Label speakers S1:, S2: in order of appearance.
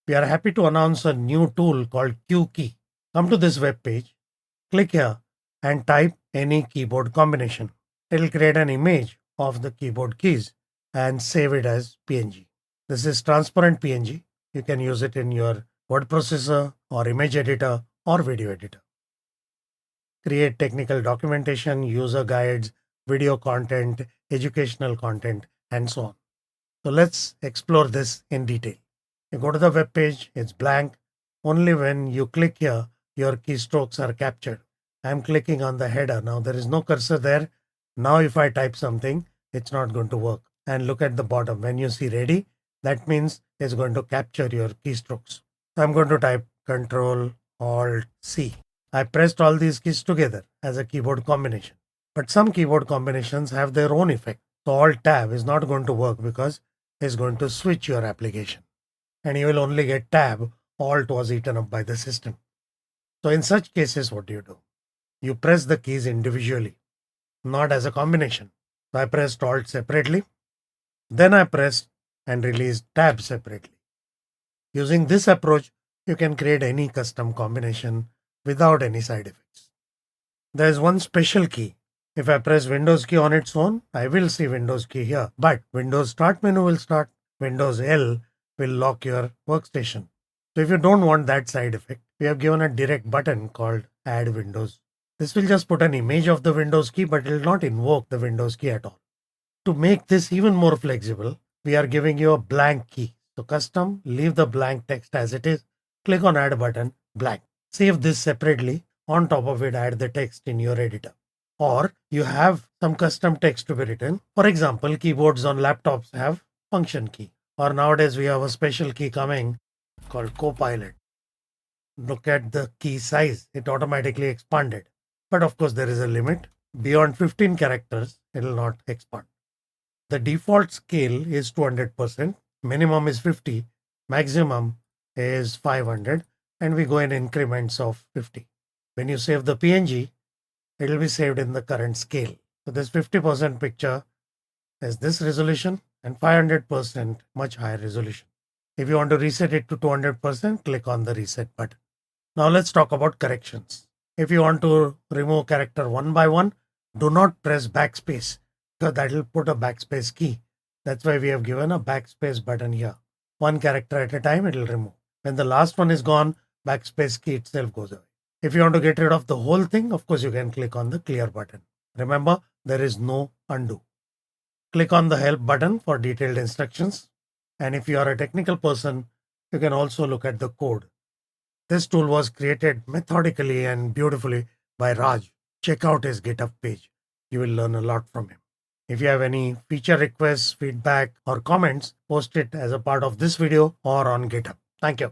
S1: we are happy to announce a new tool called CueKey. Come to this web page, click here and type any keyboard combination. It will create an image of the keyboard keys and save it as PNG. This is transparent PNG. You can use it in your word processor or image editor or video editor. Create technical documentation, user guides, video content, educational content, and so on. So let's explore this in detail. You go to the web page, it's blank. Only when you click here, your keystrokes are captured. I'm clicking on the header. Now there is no cursor there. Now if I type something, it's not going to work. And look at the bottom. When you see ready, that means it's going to capture your keystrokes. So I'm going to type Control Alt C. I pressed all these keys together as a keyboard combination. But some keyboard combinations have their own effect. So Alt Tab is not going to work because it's going to switch your application. And you will only get Tab. Alt was eaten up by the system. So in such cases, what do? You press the keys individually, not as a combination. So I pressed Alt separately. Then I pressed and released Tab separately. Using this approach, you can create any custom combination without any side effects. There is one special key. If I press Windows key on its own, I will see Windows key here. But Windows Start menu will start. Windows L will lock your workstation. So if you don't want that side effect, we have given a direct button called Add Windows. This will just put an image of the Windows key, but it will not invoke the Windows key at all. To make this even more flexible, we are giving you a blank key. So custom, leave the blank text as it is. Click on Add button, blank. Save this separately. On top of it, add the text in your editor. Or you have some custom text to be written. For example, keyboards on laptops have function key. Or nowadays we have a special key coming called Copilot. Look at the key size. It automatically expanded. But of course there is a limit. Beyond 15 characters, it will not expand. The default scale is 200%. Minimum is 50. Maximum is 500. And we go in increments of 50. When you save the PNG, it will be saved in the current scale. So this 50% picture is this resolution and 500% much higher resolution. If you want to reset it to 200%, click on the reset button. Now let's talk about corrections. If you want to remove character one by one, do not press backspace because that will put a backspace key. That's why we have given a backspace button here. One character at a time, it will remove. When the last one is gone, backspace key itself goes away. If you want to get rid of the whole thing, of course, you can click on the clear button. Remember, there is no undo. Click on the help button for detailed instructions. And if you are a technical person, you can also look at the code. This tool was created methodically and beautifully by Raj. Check out his GitHub page. You will learn a lot from him. If you have any feature requests, feedback, or comments, post it as a part of this video or on GitHub. Thank you.